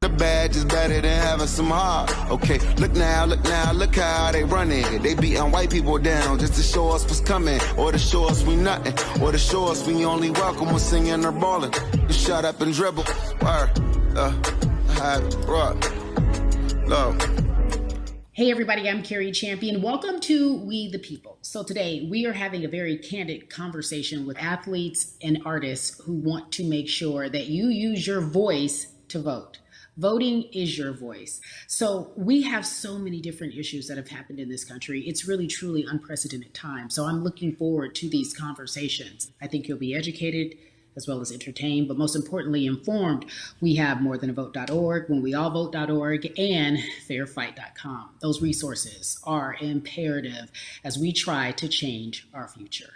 the badge is better than having some heart. Okay, look now, look how they running. They beating white people down just to show us what's coming, or to show us we nothing, or to show us we only welcome when singing or balling. Just shut up and dribble. Word, rock, love. Hey everybody, I'm Carrie Champion. Welcome to We the People. So today we are having a very candid conversation with athletes and artists who want to make sure that you use your voice to vote. Voting is your voice. So we have so many different issues that have happened in this country. It's really, truly unprecedented time. So I'm looking forward to these conversations. I think you'll be educated as well as entertained, but most importantly, informed. We have morethanavote.org, whenweallvote.org, and fairfight.com. Those resources are imperative as we try to change our future.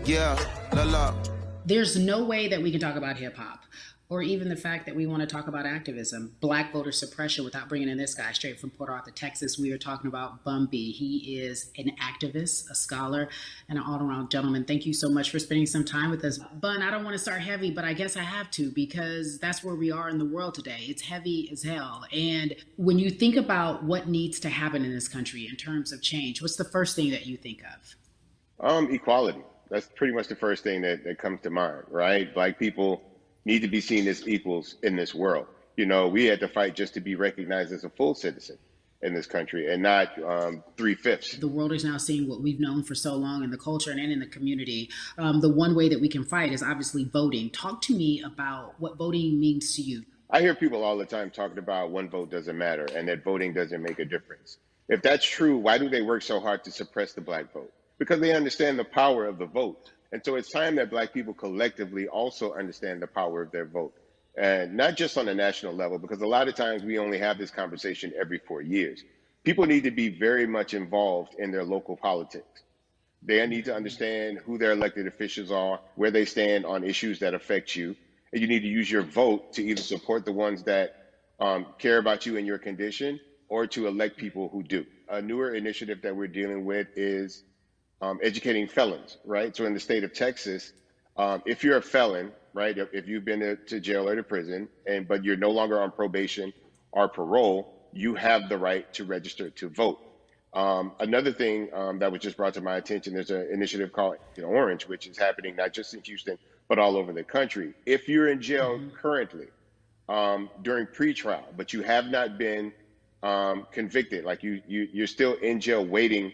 Yeah, la la. There's no way that we can talk about hip hop or even the fact that we want to talk about activism, Black voter suppression, without bringing in this guy straight from Port Arthur, Texas. We are talking about Bun B. He is an activist, a scholar, and an all-around gentleman. Thank you so much for spending some time with us. Bun, I don't want to start heavy, but I guess I have to because that's where we are in the world today. It's heavy as hell. And when you think about what needs to happen in this country in terms of change, what's the first thing that you think of? Equality. That's pretty much the first thing that comes to mind, right? Black people need to be seen as equals in this world. You know, we had to fight just to be recognized as a full citizen in this country and not 3/5. The world is now seeing what we've known for so long in the culture and in the community. The one way that we can fight is obviously voting. Talk to me about what voting means to you. I hear people all the time talking about one vote doesn't matter and that voting doesn't make a difference. If that's true, why do they work so hard to suppress the Black vote? Because they understand the power of the vote. And so it's time that Black people collectively also understand the power of their vote. And not just on a national level, because a lot of times we only have this conversation every 4 years. People need to be very much involved in their local politics. They need to understand who their elected officials are, where they stand on issues that affect you. And you need to use your vote to either support the ones that care about you and your condition, or to elect people who do. A newer initiative that we're dealing with is educating felons, right? So in the state of Texas, if you're a felon, right, if you've been to jail or to prison, but you're no longer on probation or parole, you have the right to register to vote. Another thing that was just brought to my attention, there's an initiative called Orange, which is happening not just in Houston, but all over the country. If you're in jail currently during pretrial, but you have not been convicted, like you're still in jail waiting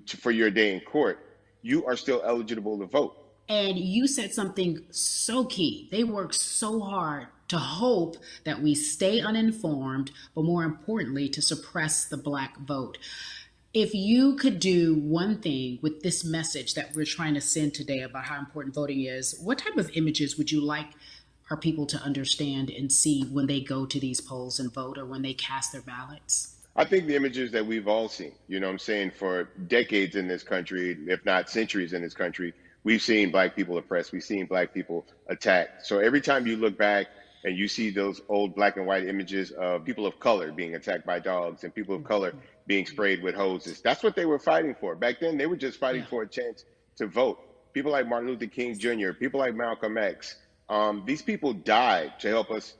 for your day in court, you are still eligible to vote. And you said something so key. They work so hard to hope that we stay uninformed, but more importantly, to suppress the Black vote. If you could do one thing with this message that we're trying to send today about how important voting is, what type of images would you like our people to understand and see when they go to these polls and vote, or when they cast their ballots? I think the images that we've all seen, you know what I'm saying, for decades in this country, if not centuries in this country, we've seen Black people oppressed. We've seen Black people attacked. So every time you look back and you see those old black and white images of people of color being attacked by dogs and people of color being sprayed with hoses, that's what they were fighting for. Back then, they were just fighting for a chance to vote. People like Martin Luther King Jr., people like Malcolm X, these people died to help us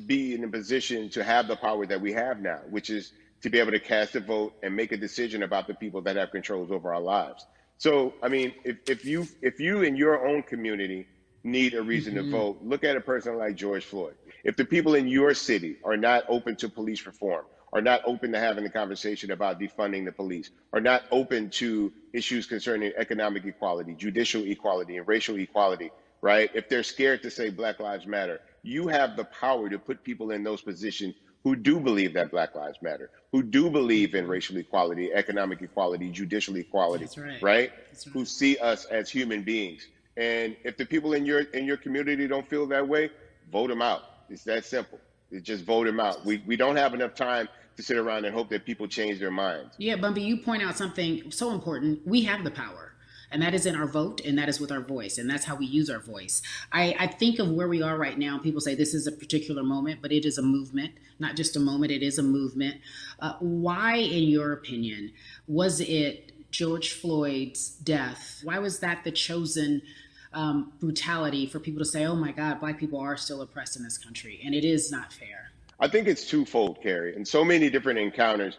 be in a position to have the power that we have now, which is to be able to cast a vote and make a decision about the people that have controls over our lives. So, I mean, if you in your own community need a reason to vote, look at a person like George Floyd. If the people in your city are not open to police reform, are not open to having a conversation about defunding the police, are not open to issues concerning economic equality, judicial equality, and racial equality, right? If they're scared to say Black Lives Matter, you have the power to put people in those positions who do believe that Black Lives Matter, who do believe in racial equality, economic equality, judicial equality, right? Who see us as human beings. And if the people in your community don't feel that way, vote them out. It's that simple. It's just vote them out. We don't have enough time to sit around and hope that people change their minds. Yeah, Bumby, you point out something so important. We have the power. And that is in our vote, and that is with our voice, and that's how we use our voice. I think of where we are right now. People say this is a particular moment, but it is a movement, not just a moment, it is a movement. Why, in your opinion, was it George Floyd's death? Why was that the chosen brutality for people to say, oh my God, Black people are still oppressed in this country, and it is not fair? I think it's twofold, Carrie. In so many different encounters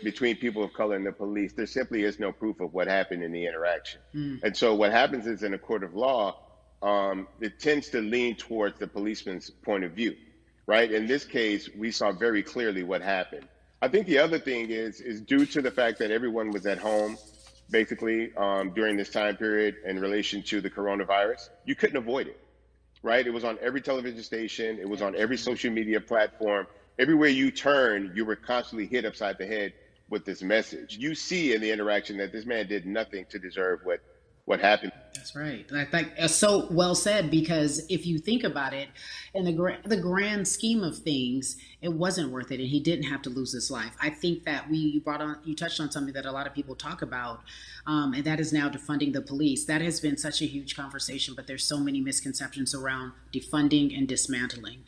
between people of color and the police, there simply is no proof of what happened in the interaction. And so what happens is in a court of law, it tends to lean towards the policeman's point of view, right? In this case, we saw very clearly what happened. I think the other thing is due to the fact that everyone was at home, basically, during this time period in relation to the coronavirus, you couldn't avoid it, right? It was on every television station. It was on every social media platform. Everywhere you turn, you were constantly hit upside the head with this message. You see in the interaction that this man did nothing to deserve what happened. That's right. I think so well said, because if you think about it, in the grand scheme of things, it wasn't worth it, and he didn't have to lose his life. I think that you touched on something that a lot of people talk about, and that is now defunding the police. That has been such a huge conversation, but there's so many misconceptions around defunding and dismantling.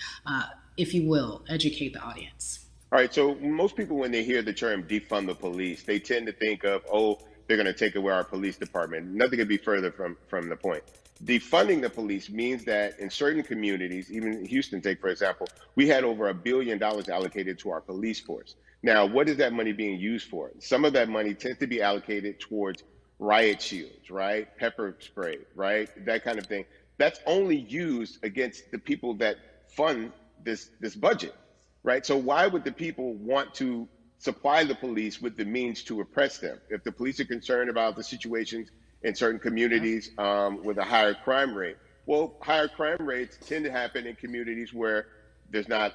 If you will, educate the audience. All right. So most people, when they hear the term defund the police, they tend to think of, oh, they're going to take away our police department. Nothing could be further from the point. Defunding the police means that in certain communities, even Houston, take for example, we had over $1 billion allocated to our police force. Now, what is that money being used for? Some of that money tends to be allocated towards riot shields, right? Pepper spray, right? That kind of thing. That's only used against the people that fund this budget, right? So why would the people want to supply the police with the means to oppress them? If the police are concerned about the situations in certain communities with a higher crime rate, well, higher crime rates tend to happen in communities where there's not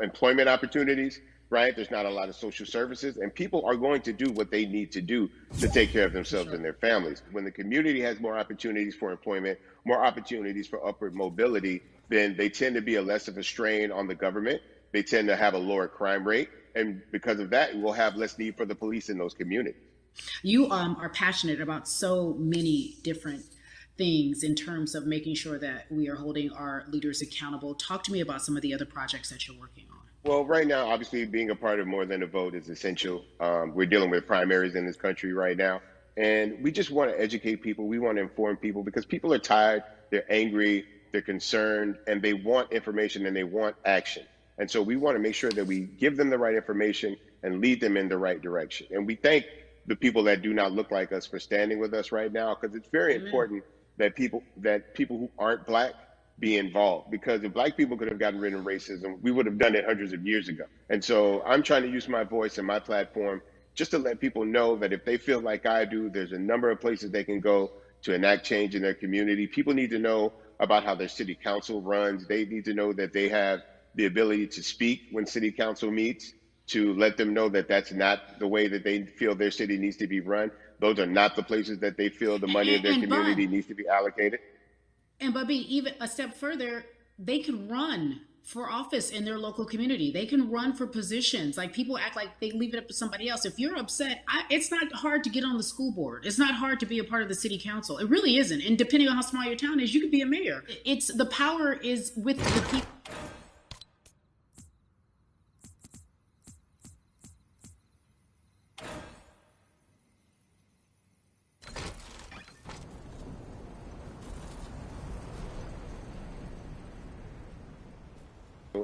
employment opportunities, right? There's not a lot of social services, and people are going to do what they need to do to take care of themselves and their families. When the community has more opportunities for employment, more opportunities for upward mobility, then they tend to be less of a strain on the government. They tend to have a lower crime rate. And because of that, we'll have less need for the police in those communities. You are passionate about so many different things in terms of making sure that we are holding our leaders accountable. Talk to me about some of the other projects that you're working on. Well, right now, obviously, being a part of More Than a Vote is essential. We're dealing with primaries in this country right now. And we just want to educate people. We want to inform people because people are tired, they're angry, they're concerned, and they want information and they want action. And so we want to make sure that we give them the right information and lead them in the right direction. And we thank the people that do not look like us for standing with us right now, because it's very important that people who aren't Black be involved. Because if Black people could have gotten rid of racism, we would have done it hundreds of years ago. And so I'm trying to use my voice and my platform just to let people know that if they feel like I do, there's a number of places they can go to enact change in their community. People need to know about how their city council runs. They need to know that they have the ability to speak when city council meets, to let them know that that's not the way that they feel their city needs to be run. Those are not the places that they feel the money of their community needs to be allocated. And Bubby, even a step further, they can run for office in their local community. They can run for positions. Like, people act like they leave it up to somebody else. If you're upset, it's not hard to get on the school board. It's not hard to be a part of the city council. It really isn't. And depending on how small your town is, you could be a mayor. It's the power is with the people.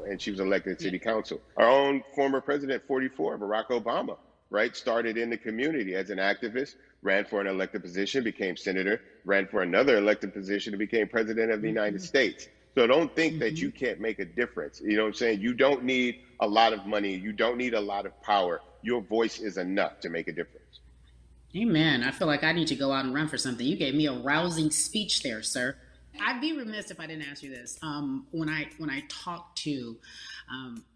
And she was elected to city council. Our own former president, 44, Barack Obama, right, started in the community as an activist, ran for an elected position, became senator, ran for another elected position, and became president of the United States. So don't think that you can't make a difference. You know what I'm saying? You don't need a lot of money. You don't need a lot of power. Your voice is enough to make a difference. Amen. I feel like I need to go out and run for something. You gave me a rousing speech there, sir. I'd be remiss if I didn't ask you this. When I talk to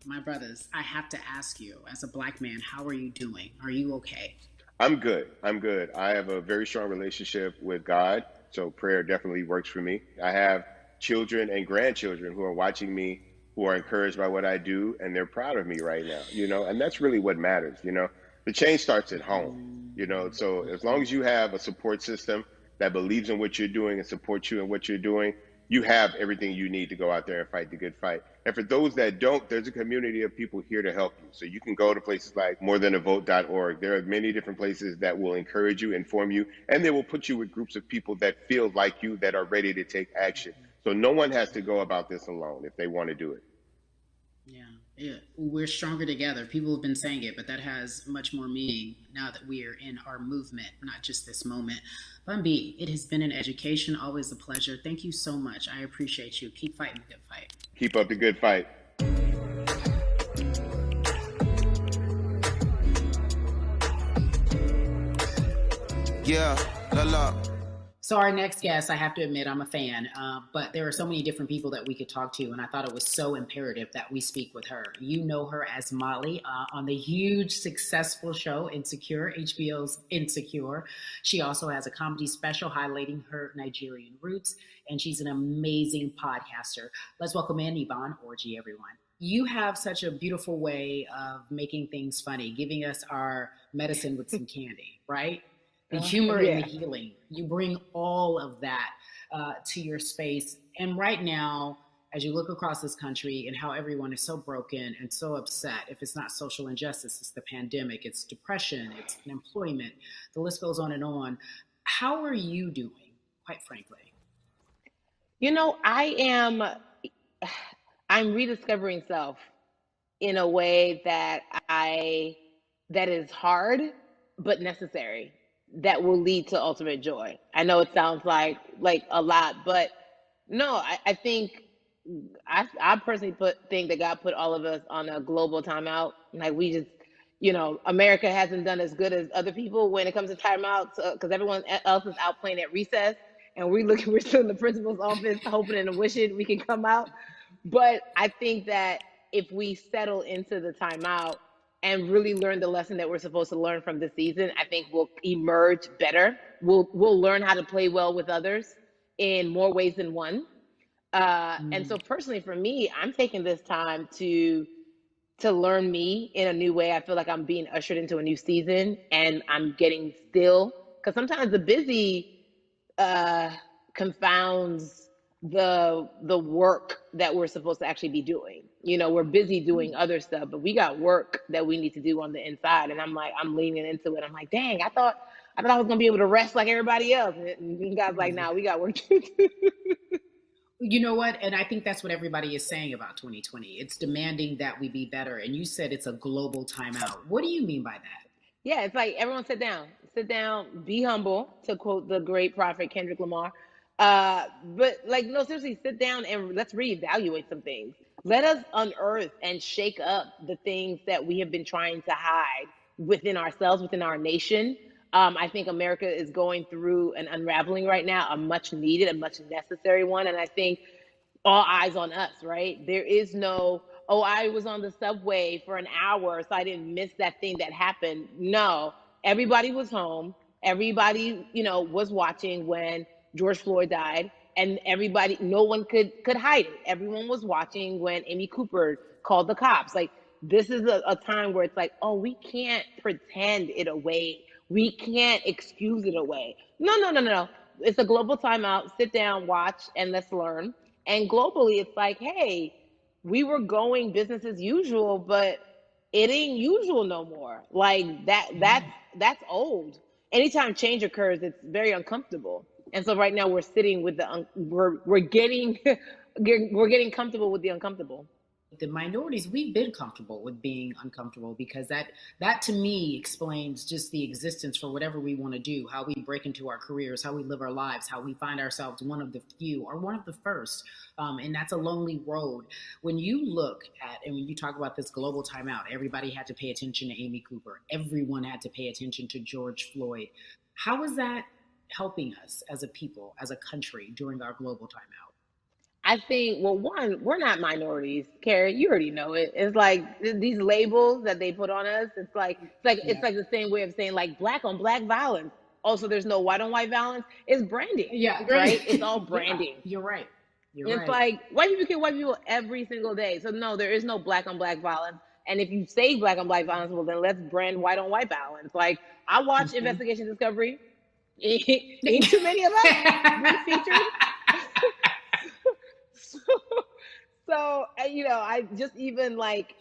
my brothers, I have to ask you, as a Black man, how are you doing? Are you okay? I'm good. I'm good. I have a very strong relationship with God, so prayer definitely works for me. I have children and grandchildren who are watching me, who are encouraged by what I do, and they're proud of me right now, and that's really what matters, The change starts at home, so as long as you have a support system that believes in what you're doing and supports you in what you're doing, you have everything you need to go out there and fight the good fight. And for those that don't, there's a community of people here to help you. So you can go to places like morethanavote.org. There are many different places that will encourage you, inform you, and they will put you with groups of people that feel like you, that are ready to take action. So no one has to go about this alone if they want to do it. Yeah, we're stronger together. People have been saying it, but that has much more meaning now that we are in our movement, not just this moment. Bumby, it has been an education, always a pleasure. Thank you so much. I appreciate you. Keep fighting the good fight. Keep up the good fight. Yeah, la la. So our next guest, I have to admit, I'm a fan, but there are so many different people that we could talk to, and I thought it was so imperative that we speak with her. You know her as Molly on the huge, successful show Insecure, HBO's Insecure. She also has a comedy special highlighting her Nigerian roots, and she's an amazing podcaster. Let's welcome in Yvonne Orji, everyone. You have such a beautiful way of making things funny, giving us our medicine with some candy, right? The humor and the healing. You bring all of that to your space. And right now, as you look across this country and how everyone is so broken and so upset, if it's not social injustice, it's the pandemic, it's depression, it's unemployment, the list goes on and on. How are you doing, quite frankly? You know, I'm rediscovering self in a way that is hard, but necessary, that will lead to ultimate joy. I know it sounds like a lot, but no, I think I personally think that God put all of us on a global timeout. Like we just, America hasn't done as good as other people when it comes to timeouts because everyone else is out playing at recess, and we're still in the principal's office hoping and wishing we can come out. But I think that if we settle into the timeout and really learn the lesson that we're supposed to learn from this season, I think we'll emerge better. We'll learn how to play well with others in more ways than one. And so personally for me, I'm taking this time to learn me in a new way. I feel like I'm being ushered into a new season, and I'm getting still, because sometimes the busy confounds the work that we're supposed to actually be doing. We're busy doing other stuff, but we got work that we need to do on the inside. And I'm leaning into it. I'm like, dang, I thought I was gonna be able to rest like everybody else. And God's like, nah, we got work to do. You know what? And I think that's what everybody is saying about 2020. It's demanding that we be better. And you said it's a global timeout. What do you mean by that? Yeah, it's like everyone sit down, be humble, to quote the great prophet Kendrick Lamar. But no, seriously, sit down and let's reevaluate some things. Let us unearth and shake up the things that we have been trying to hide within ourselves, within our nation. I think America is going through an unraveling right now, a much needed, a much necessary one. And I think all eyes on us, right? There is no, oh, I was on the subway for an hour, so I didn't miss that thing that happened. No, everybody was home. Everybody, was watching when George Floyd died, and no one could hide it. Everyone was watching when Amy Cooper called the cops. Like, this is a time where it's like, oh, we can't pretend it away. We can't excuse it away. No. It's a global timeout. Sit down, watch, and let's learn. And globally, it's like, hey, we were going business as usual, but it ain't usual no more. Like that's old. Anytime change occurs, it's very uncomfortable. And so right now we're sitting with we're getting comfortable with the uncomfortable. The minorities, we've been comfortable with being uncomfortable, because that to me explains just the existence for whatever we want to do, how we break into our careers, how we live our lives, how we find ourselves one of the few or one of the first. And that's a lonely road. When you look at, and when you talk about this global timeout, everybody had to pay attention to Amy Cooper. Everyone had to pay attention to George Floyd. How is that helping us as a people, as a country, during our global timeout? I think, well, one, we're not minorities, Carrie. You already know it. It's like these labels that they put on us. It's like the same way of saying like black on black violence. Also, there's no white on white violence. It's branding. Yeah, right. It's all branding. Yeah, you're right. It's like white people kill white people every single day. So no, there is no black on black violence. And if you say black on black violence, well, then let's brand white on white violence. Like, I watch Investigation Discovery. Ain't too many of us being featured. So, I just even like,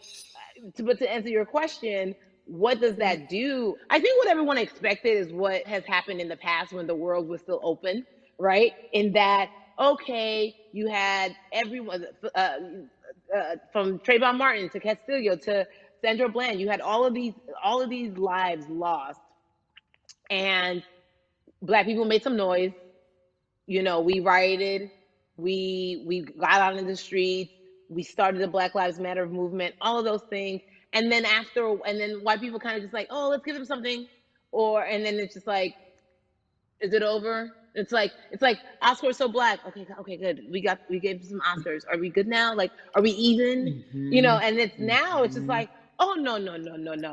but to answer your question, what does that do? I think what everyone expected is what has happened in the past when the world was still open, right? In that, okay, you had everyone from Trayvon Martin to Castillo to Sandra Bland, you had all of these lives lost, and Black people made some noise. We rioted, we got out in the streets, we started the Black Lives Matter movement, all of those things. And then white people kind of just like, oh, let's give them something. And then it's just like, is it over? It's like Oscars so Black. Okay, good. We gave some Oscars. Are we good now? Like, are we even? And it's just like, oh, no.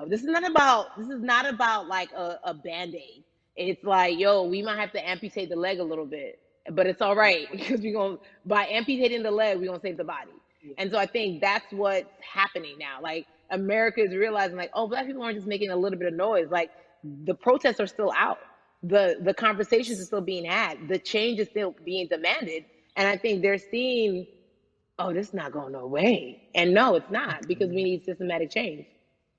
This is not about like a Band-Aid. It's like, yo, we might have to amputate the leg a little bit, but it's all right because by amputating the leg, we're gonna save the body. And so I think that's what's happening now. Like, America is realizing, like, oh, Black people aren't just making a little bit of noise. Like, the protests are still out. The conversations are still being had. The change is still being demanded. And I think they're seeing, oh, this is not going no way. And no, it's not, because we need systematic change.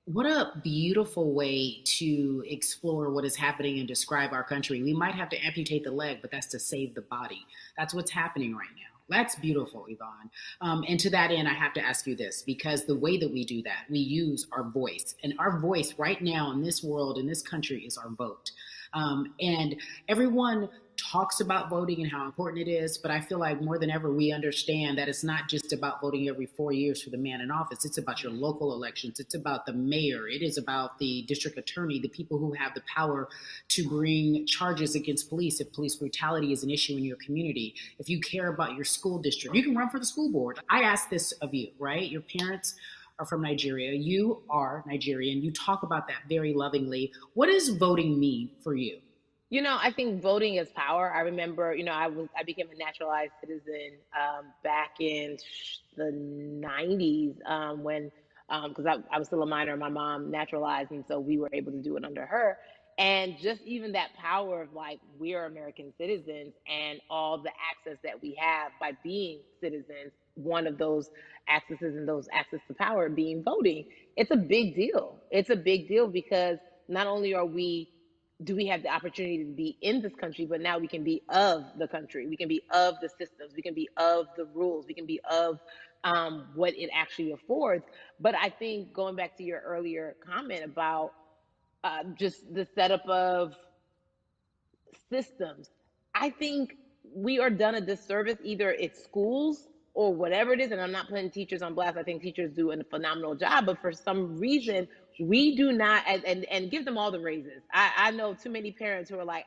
What a beautiful way to explore what is happening and describe our country. We might have to amputate the leg, but that's to save the body. That's what's happening right now. That's beautiful, Yvonne. And to that end, I have to ask you this, because the way that we do that, we use our voice. And our voice right now in this world, in this country, is our vote. And everyone talks about voting and how important it is, but I feel like more than ever we understand that it's not just about voting every 4 years for the man in office. It's about your local elections. It's about the mayor. It is about the district attorney, the people who have the power to bring charges against police if police brutality is an issue in your community. If you care about your school district, you can run for the school board. I ask this of you, right? Your parents are from Nigeria. You are Nigerian. You talk about that very lovingly. What does voting mean for you? I think voting is power. I remember, I became a naturalized citizen back in the 90s when, because I was still a minor, my mom naturalized, and so we were able to do it under her. And just even that power of, like, we are American citizens and all the access that we have by being citizens, one of those accesses and those access to power being voting, it's a big deal. It's a big deal because not only do we have the opportunity to be in this country, but now we can be of the country. We can be of the systems. We can be of the rules. We can be of what it actually affords. But I think, going back to your earlier comment about just the setup of systems, I think we are done a disservice, either it's schools or whatever it is. And I'm not putting teachers on blast. I think teachers do a phenomenal job, but for some reason, we do not, and give them all the raises. I know too many parents who are like,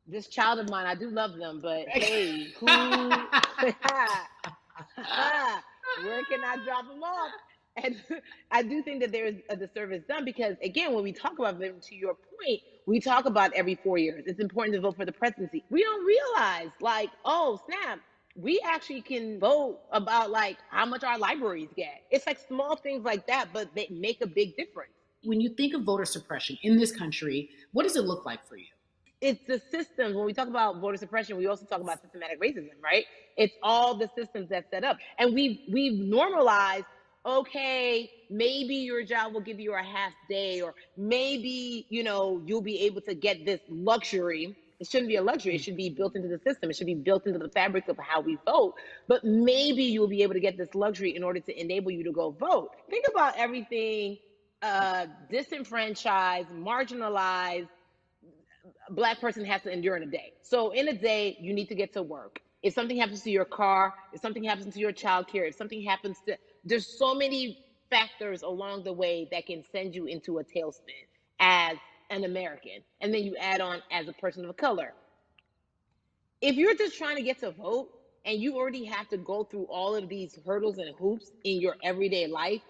this child of mine, I do love them, but hey, where can I drop them off? And I do think that there is a disservice done because, again, when we talk about them, to your point, we talk about every 4 years. It's important to vote for the presidency. We don't realize, like, oh, snap, we actually can vote about, like, how much our libraries get. It's like small things like that, but they make a big difference. When you think of voter suppression in this country, what does it look like for you? It's the systems. When we talk about voter suppression, we also talk about systematic racism, right? It's all the systems that set up. And we've normalized, okay, maybe your job will give you a half day, or maybe, you'll be able to get this luxury. It shouldn't be a luxury. It should be built into the system. It should be built into the fabric of how we vote. But maybe you'll be able to get this luxury in order to enable you to go vote. Think about everything disenfranchised, marginalized Black person has to endure in a day. So in a day, you need to get to work. If something happens to your car, if something happens to your child care, if something happens to, there's so many factors along the way that can send you into a tailspin as an American. And then you add on as a person of color. If you're just trying to get to vote and you already have to go through all of these hurdles and hoops in your everyday life,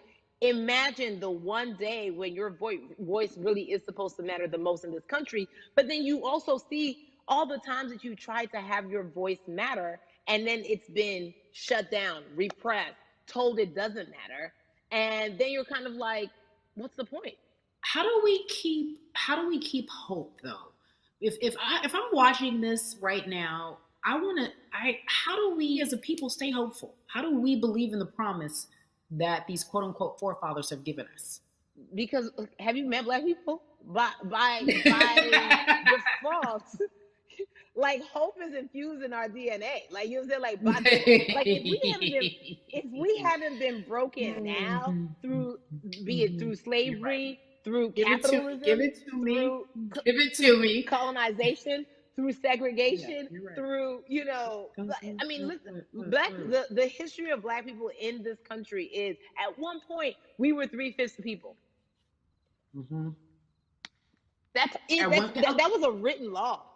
imagine the one day when your voice really is supposed to matter the most in this country. But then you also see all the times that you tried to have your voice matter, and then it's been shut down, repressed, told it doesn't matter. And then you're kind of like, what's the point? How do we keep hope, though? If I'm watching this right now, how do we as a people stay hopeful? How do we believe in the promise that these quote unquote forefathers have given us? Because have you met black people? By default, like hope is infused in our DNA. Like you know what I'm saying? Like by like if we haven't been broken now through be it through You're right. slavery, through Give it to me. Give capitalism, it to me. through Give it to me. colonization, through segregation, Yeah, you're right. through I mean, listen, the history of black people in this country is at one point we were 3/5 the people. Mm-hmm. That was a written law.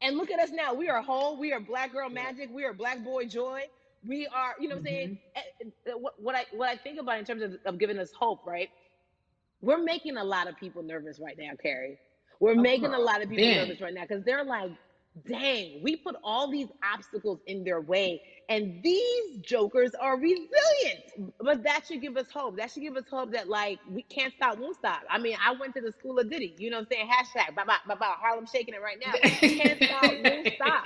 And look at us now. We are whole. We are black girl magic. We are black boy joy. We are, you know what I'm saying? What I think about in terms of giving us hope, right? We're making a lot of people nervous right now, Carrie. We're making a lot of people nervous right now because they're like, dang, we put all these obstacles in their way, and these jokers are resilient. But that should give us hope. That should give us hope that, like, we can't stop, won't stop. I mean, I went to the school of Diddy, you know what I'm saying? Hashtag, Harlem shaking it right now. Can't stop, won't stop.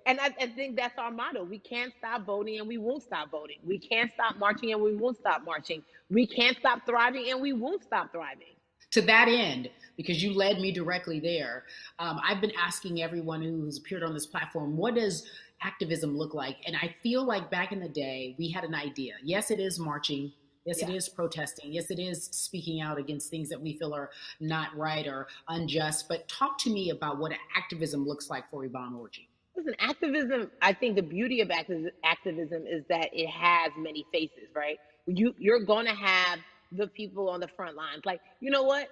And I think that's our motto. We can't stop voting and we won't stop voting. We can't stop marching and we won't stop marching. We can't stop thriving and we won't stop thriving. To that end, because you led me directly there, I've been asking everyone who's appeared on this platform, what does activism look like? And I feel like back in the day, we had an idea. Yes, it is marching. Yes, it is protesting. Yes, it is speaking out against things that we feel are not right or unjust. But talk to me about what activism looks like for Yvonne Orji. Listen, activism, I think the beauty of activism is that it has many faces, right? You're going to have the people on the front lines. Like, you know what?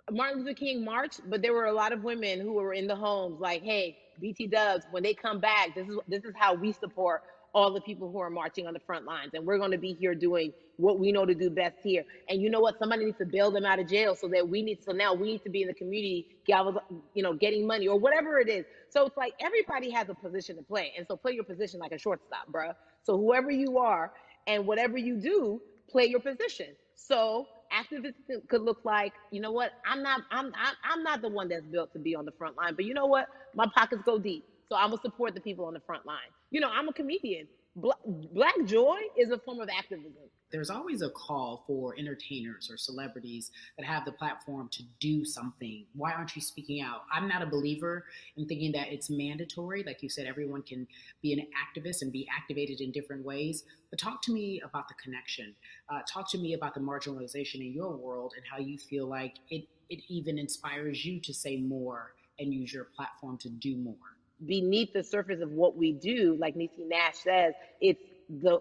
Martin Luther King marched, but there were a lot of women who were in the homes like, hey, BT Dubs, when they come back, this is how we support all the people who are marching on the front lines. And we're going to be here doing what we know to do best here. And you know what? Somebody needs to bail them out of jail so now we need to be in the community, getting money or whatever it is. So it's like everybody has a position to play. And so play your position like a shortstop, bruh. So whoever you are and whatever you do, play your position. So activism could look like, you know what? I'm not the one that's built to be on the front line, but you know what? My pockets go deep. So I'm going to support the people on the front line. I'm a comedian. Black joy is a form of activism. There's always a call for entertainers or celebrities that have the platform to do something. Why aren't you speaking out? I'm not a believer in thinking that it's mandatory. Like you said, everyone can be an activist and be activated in different ways. But talk to me about the connection. Talk to me about the marginalization in your world and how you feel like it even inspires you to say more and use your platform to do more. Beneath the surface of what we do, like Niecy Nash says, it's the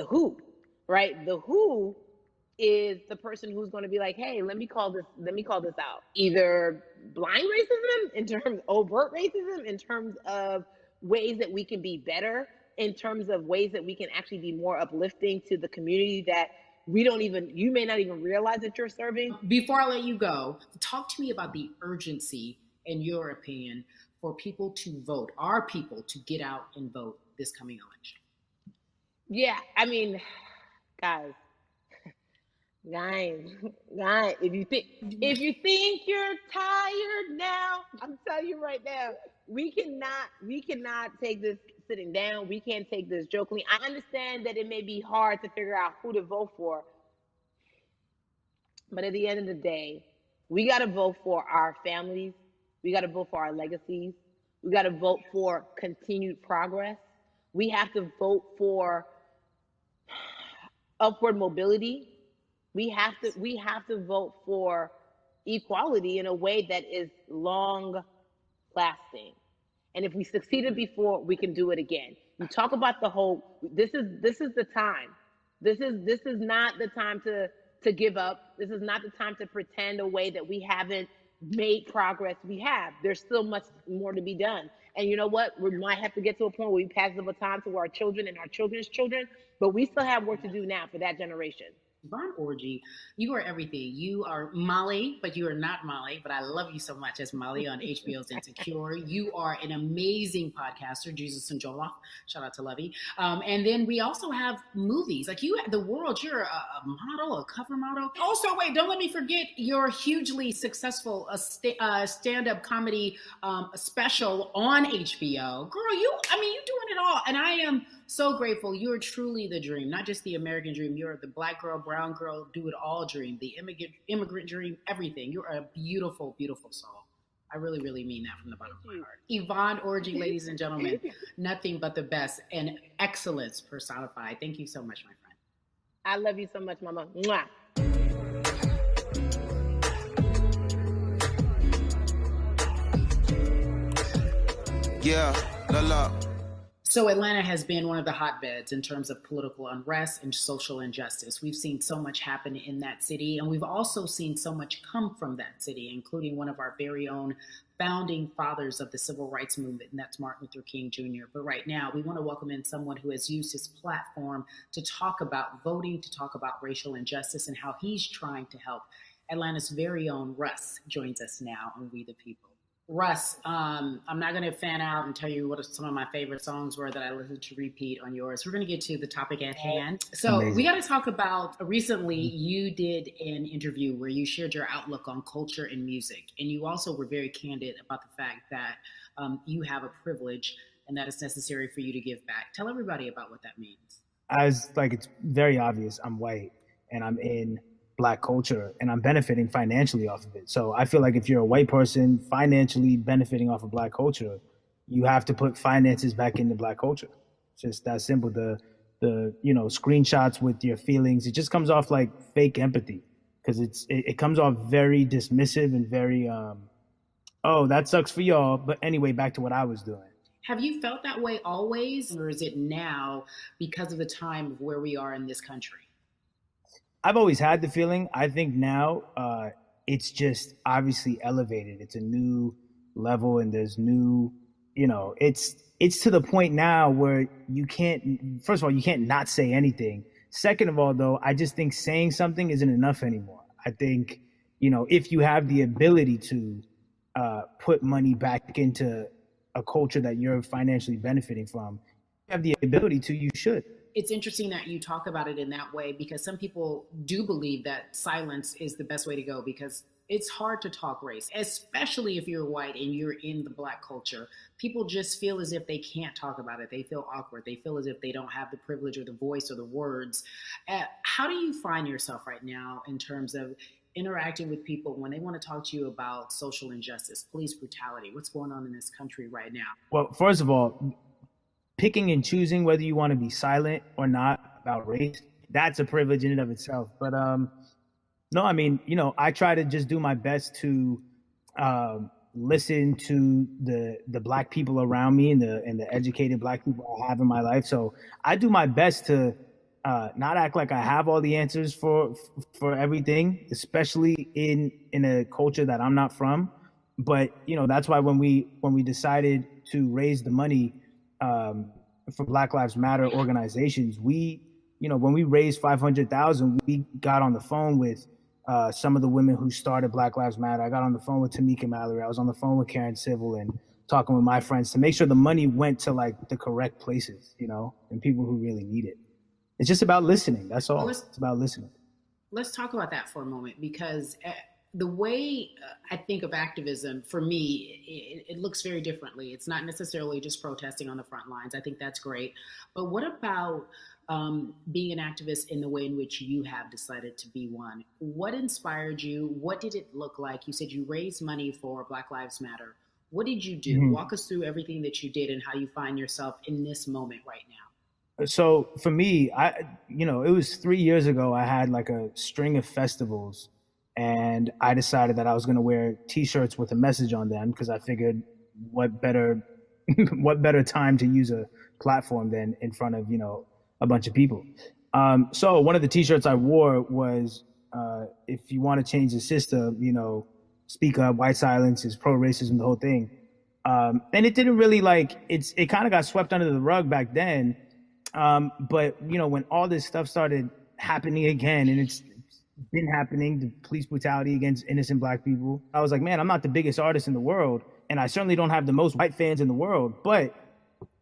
who, right? The who is the person who's going to be like, hey, let me call this out. Either blind racism in terms of overt racism, in terms of ways that we can be better, in terms of ways that we can actually be more uplifting to the community that you may not even realize that you're serving. Before I let you go, talk to me about the urgency, in your opinion, for people to vote, our people to get out and vote this coming election. Yeah, I mean, guys, if you think you're tired now, I'm telling you right now, we cannot take this sitting down. We can't take this jokingly. I understand that it may be hard to figure out who to vote for, but at the end of the day, we got to vote for our families. We got to vote for our legacies. We got to vote for continued progress. We have to vote for upward mobility. We have to vote for equality in a way that is long lasting. And if we succeeded before, we can do it again. You talk about the hope. This is the time. This is not the time to give up. This is not the time to pretend a way that we haven't made progress. We have. There's still much more to be done. And you know what? We might have to get to a point where we pass the baton to our children and our children's children, but we still have work to do now for that generation. Von Orgy, you are everything. You are Molly, but you are not Molly. But I love you so much as Molly on HBO's Insecure. You are an amazing podcaster, Jesus and Joloff. Shout out to Lovey. And then we also have movies. Like you, the world, you're a model, a cover model. Also, wait, don't let me forget your hugely successful stand-up comedy special on HBO. Girl, you're doing it all. And I am so grateful. You are truly the dream, not just the American dream. You're the black girl, brown girl, do it all dream, the immigrant dream, everything. You're a beautiful, beautiful soul. I really, really mean that from the bottom of my heart. Yvonne Orji, ladies and gentlemen, nothing but the best and excellence personified. Thank you so much, my friend. I love you so much, Mama. Mwah. Yeah, la. So Atlanta has been one of the hotbeds in terms of political unrest and social injustice. We've seen so much happen in that city, and we've also seen so much come from that city, including one of our very own founding fathers of the civil rights movement, and that's Martin Luther King Jr. But right now, we want to welcome in someone who has used his platform to talk about voting, to talk about racial injustice, and how he's trying to help. Atlanta's very own Russ joins us now on We the People. Russ, I'm not going to fan out and tell you what some of my favorite songs were that I listened to repeat on yours. We're going to get to the topic at hand. So we got to talk about, recently you did an interview where you shared your outlook on culture and music. And you also were very candid about the fact that you have a privilege and that it's necessary for you to give back. Tell everybody about what that means. It's very obvious, I'm white and I'm in Black culture and I'm benefiting financially off of it. So I feel like if you're a white person financially benefiting off of Black culture, you have to put finances back into Black culture. It's just that simple. The screenshots with your feelings, it just comes off like fake empathy because it comes off very dismissive and very oh, that sucks for y'all, but anyway, back to what I was doing. Have you felt that way always, or is it now because of the time of where we are in this country? I've always had the feeling. I think now it's just obviously elevated. It's a new level and there's new, it's to the point now where you can't, first of all, you can't not say anything. Second of all, though, I just think saying something isn't enough anymore. I think, if you have the ability to put money back into a culture that you're financially benefiting from, you have the ability to, you should. It's interesting that you talk about it in that way because some people do believe that silence is the best way to go because it's hard to talk race, especially if you're white and you're in the Black culture. People just feel as if they can't talk about it. They feel awkward. They feel as if they don't have the privilege or the voice or the words. How do you find yourself right now in terms of interacting with people when they want to talk to you about social injustice, police brutality? What's going on in this country right now? Well, first of all, picking and choosing whether you want to be silent or not about race, that's a privilege in and of itself. But no, I mean, I try to just do my best to listen to the Black people around me and the educated Black people I have in my life. So I do my best to not act like I have all the answers for everything, especially in a culture that I'm not from. But that's why when we decided to raise the money for Black Lives Matter organizations, when we raised $500,000, we got on the phone with some of the women who started Black Lives Matter. I got on the phone with Tamika Mallory. I was on the phone with Karen Civil and talking with my friends to make sure the money went to the correct places, and people who really need it. It's just about listening. That's all. It's about listening. Let's talk about that for a moment because the way I think of activism, for me, it looks very differently. It's not necessarily just protesting on the front lines. I think that's great. But what about being an activist in the way in which you have decided to be one? What inspired you? What did it look like? You said you raised money for Black Lives Matter. What did you do? Mm-hmm. Walk us through everything that you did and how you find yourself in this moment right now. So for me, it was 3 years ago, I had a string of festivals. And I decided that I was going to wear T-shirts with a message on them because I figured what better time to use a platform than in front of, a bunch of people. So one of the T-shirts I wore was, if you want to change the system, speak up, white silence is pro-racism, the whole thing. And it didn't really it kind of got swept under the rug back then. But, when all this stuff started happening again, and it's been happening, the police brutality against innocent Black people. I was like, man, I'm not the biggest artist in the world, and I certainly don't have the most white fans in the world, but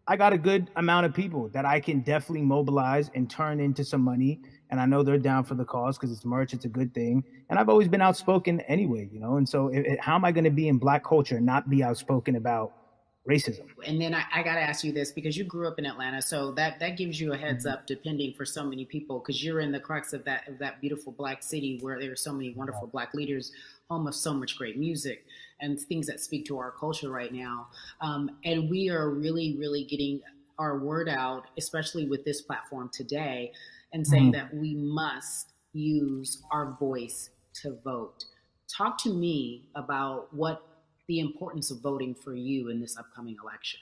I got a good amount of people that I can definitely mobilize and turn into some money. And I know they're down for the cause because it's merch, it's a good thing. And I've always been outspoken anyway, you know? And so how am I going to be in Black culture and not be outspoken about racism? And then I got to ask you this, because you grew up in Atlanta, so that gives you a heads up, depending for so many people, because you're in the crux of that beautiful Black city where there are so many wonderful Black leaders, home of so much great music and things that speak to our culture right now. And we are really, really getting our word out, especially with this platform today, and saying that we must use our voice to vote. Talk to me about what the importance of voting for you in this upcoming election.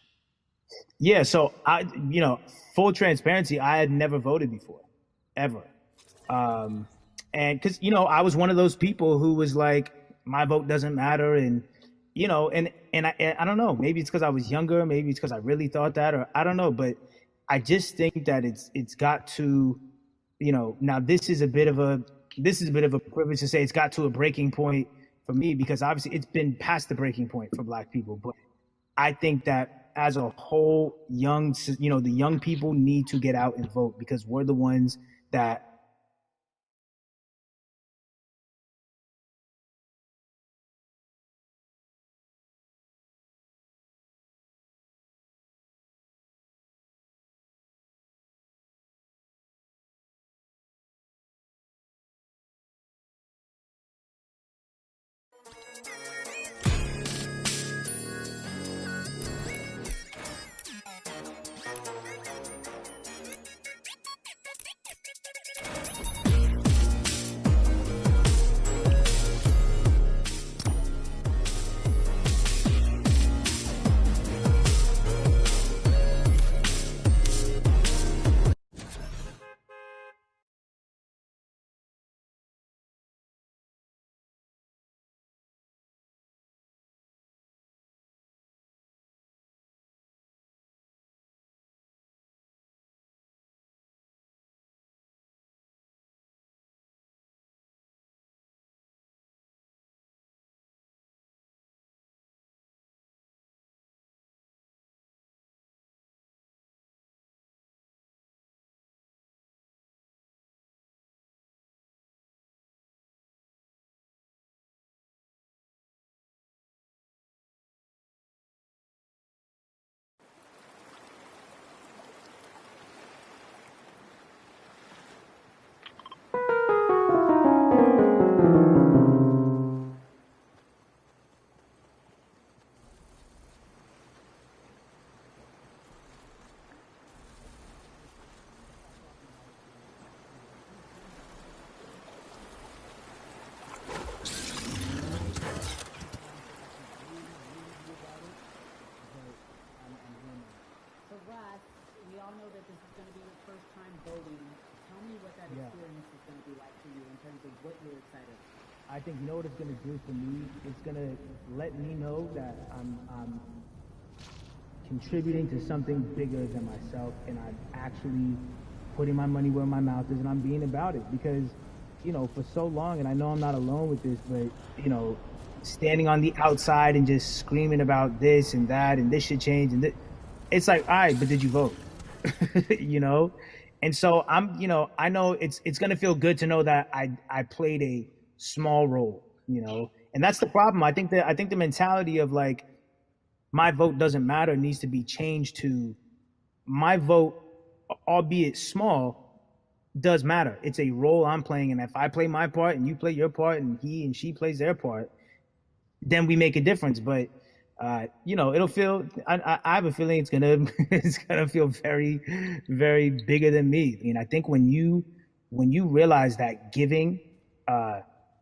Yeah, so full transparency, I had never voted before, ever. And because, I was one of those people who was like, my vote doesn't matter. And, and I don't know, maybe it's because I was younger, maybe it's because I really thought that, or I don't know, but I just think that it's got to, now this is a bit of a privilege to say it's got to a breaking point for me, because obviously it's been past the breaking point for Black people. But I think that as a whole, the young people need to get out and vote, because we're the ones that we all know that this is going to be your first time voting. Tell me what that experience is going to be like for you in terms of what you're excited about. I think, what it's going to do for me, it's going to let me know that I'm contributing to something bigger than myself, and I'm actually putting my money where my mouth is, and I'm being about it. Because, for so long, and I know I'm not alone with this, but, standing on the outside and just screaming about this and that, and this should change, and it's like, all right, but did you vote? And so I know it's going to feel good to know that I played a small role, and that's the problem. I think the mentality of like, my vote doesn't matter needs to be changed to, my vote, albeit small, does matter. It's a role I'm playing, and if I play my part and you play your part and he and she plays their part, then we make a difference. But it'll feel, I have a feeling it's gonna feel very, very bigger than me. I mean, I think when you realize that giving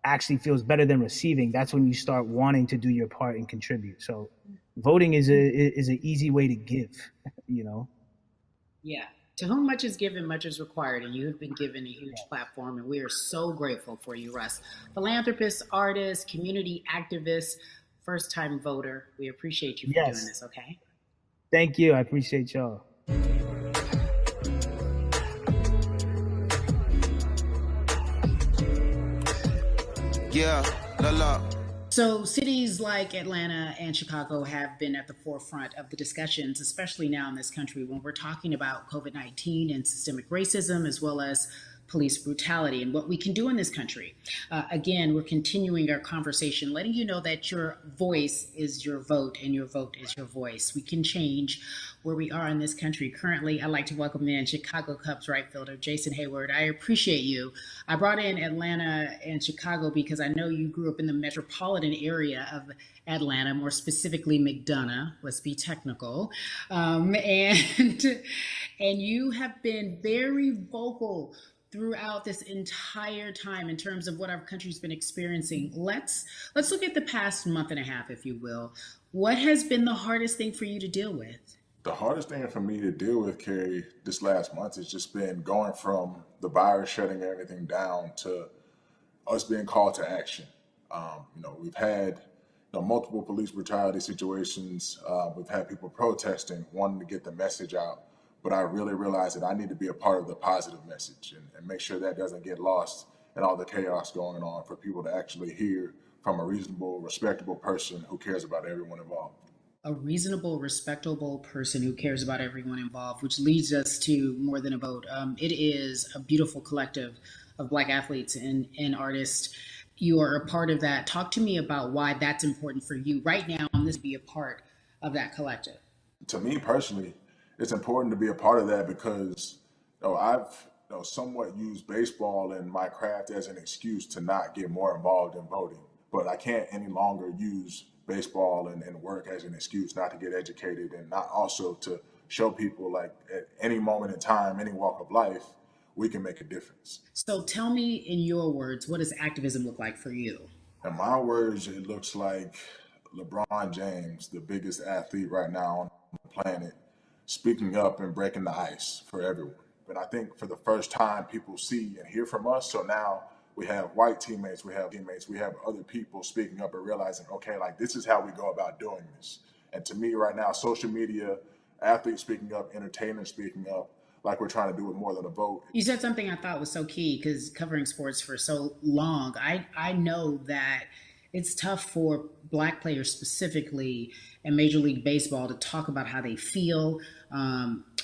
actually feels better than receiving, that's when you start wanting to do your part and contribute. So voting is an easy way to give, Yeah. To whom much is given, much is required, and you have been given a huge platform, and we are so grateful for you, Russ. Philanthropist, artist, community activist, first-time voter. We appreciate you for doing this, okay? Thank you. I appreciate y'all. Yeah, la la. So, cities like Atlanta and Chicago have been at the forefront of the discussions, especially now in this country when we're talking about COVID 19 and systemic racism, as well as police brutality and what we can do in this country. Again, we're continuing our conversation, letting you know that your voice is your vote and your vote is your voice. We can change where we are in this country. Currently, I'd like to welcome in Chicago Cubs right fielder Jason Hayward. I appreciate you. I brought in Atlanta and Chicago because I know you grew up in the metropolitan area of Atlanta, more specifically McDonough, let's be technical. And you have been very vocal throughout this entire time in terms of what our country's been experiencing. Let's look at the past month and a half, if you will. What has been the hardest thing for you to deal with? The hardest thing for me to deal with, Carrie, this last month has just been going from the virus shutting everything down to us being called to action. We've had multiple police brutality situations. We've had people protesting, wanting to get the message out. But I really realized that I need to be a part of the positive message and make sure that doesn't get lost in all the chaos going on, for people to actually hear from a reasonable, respectable person who cares about everyone involved. A reasonable, respectable person who cares about everyone involved, which leads us to More Than a Vote. It is a beautiful collective of Black athletes and artists. You are a part of that. Talk to me about why that's important for you right now on this, be a part of that collective. To me personally, it's important to be a part of that because I've somewhat used baseball and my craft as an excuse to not get more involved in voting. But I can't any longer use baseball and work as an excuse not to get educated, and not also to show people, like, at any moment in time, any walk of life, we can make a difference. So tell me in your words, what does activism look like for you? In my words, it looks like LeBron James, the biggest athlete right now on the planet, speaking up and breaking the ice for everyone. But I think for the first time, people see and hear from us. So now we have white teammates, we have other people speaking up and realizing, okay, like, this is how we go about doing this. And to me right now, social media, athletes speaking up, entertainers speaking up, like we're trying to do with More Than a Vote. You said something I thought was so key, because covering sports for so long, I know that it's tough for Black players specifically in Major League Baseball to talk about how they feel.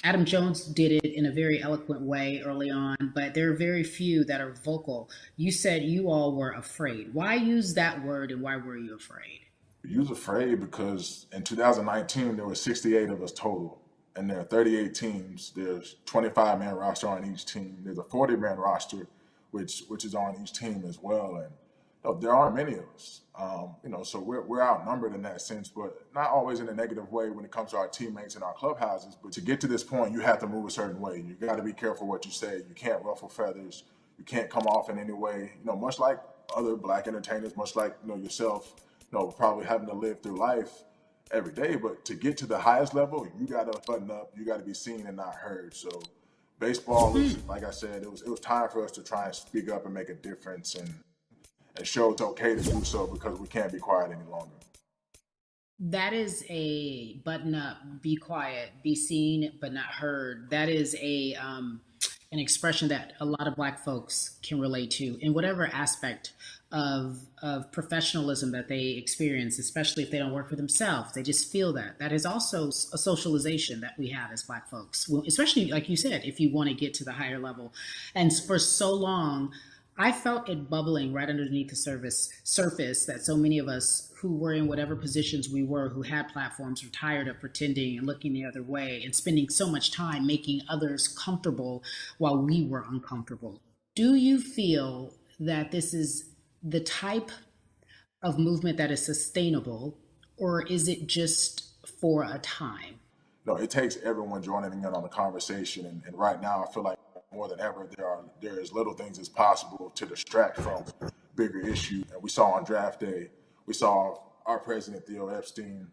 Adam Jones did it in a very eloquent way early on, but there are very few that are vocal. You said you all were afraid. Why use that word, and why were you afraid? We was afraid because in 2019, there were 68 of us total. And there are 38 teams. There's 25-man roster on each team. There's a 40-man roster, which is on each team as well. And there aren't many of us. So we're outnumbered in that sense, but not always in a negative way when it comes to our teammates and our clubhouses. But to get to this point, you have to move a certain way. You got to be careful what you say. You can't ruffle feathers. You can't come off in any way. Much like other Black entertainers, much like yourself, probably having to live through life every day. But to get to the highest level, you got to button up. You got to be seen and not heard. So baseball, like I said, it was time for us to try and speak up and make a difference and show it's okay to do so, because we can't be quiet any longer. That is a button up, be quiet, be seen but not heard. That is an expression that a lot of Black folks can relate to in whatever aspect of professionalism that they experience, especially if they don't work for themselves. They just feel that. That is also a socialization that we have as Black folks, well, especially, like you said, if you want to get to the higher level. And for so long, I felt it bubbling right underneath the surface that so many of us who were in whatever positions we were, who had platforms, were tired of pretending and looking the other way and spending so much time making others comfortable while we were uncomfortable. Do you feel that this is the type of movement that is sustainable, or is it just for a time? No, it takes everyone joining in on the conversation. And right now, I feel like more than ever, there is little things as possible to distract from bigger issues. And we saw on draft day, we saw our president, Theo Epstein,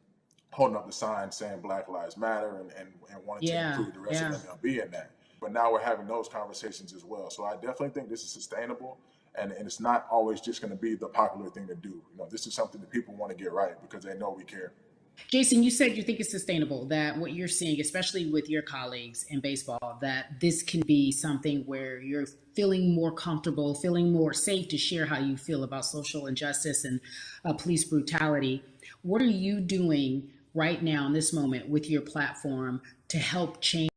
holding up the sign saying Black Lives Matter and wanting to include the rest of MLB in that. But now we're having those conversations as well. So I definitely think this is sustainable, and it's not always just going to be the popular thing to do. This is something that people want to get right because they know we care. Jason, you said you think it's sustainable, that what you're seeing, especially with your colleagues in baseball, that this can be something where you're feeling more comfortable, feeling more safe to share how you feel about social injustice and police brutality. What are you doing right now in this moment with your platform to help change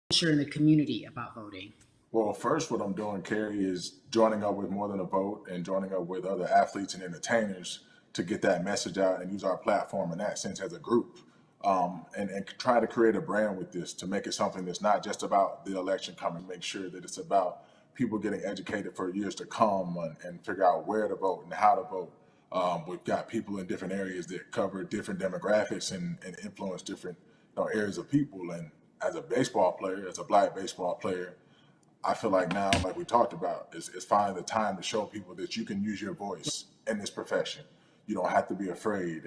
culture in the community about voting? Well, first, what I'm doing, Carrie, is joining up with More Than a Vote and joining up with other athletes and entertainers to get that message out and use our platform in that sense as a group. And try to create a brand with this to make it something that's not just about the election coming, make sure that it's about people getting educated for years to come and figure out where to vote and how to vote. We've got people in different areas that cover different demographics and influence different areas of people. And as a baseball player, as a Black baseball player, I feel like now, like we talked about, is finding the time to show people that you can use your voice in this profession. You don't have to be afraid.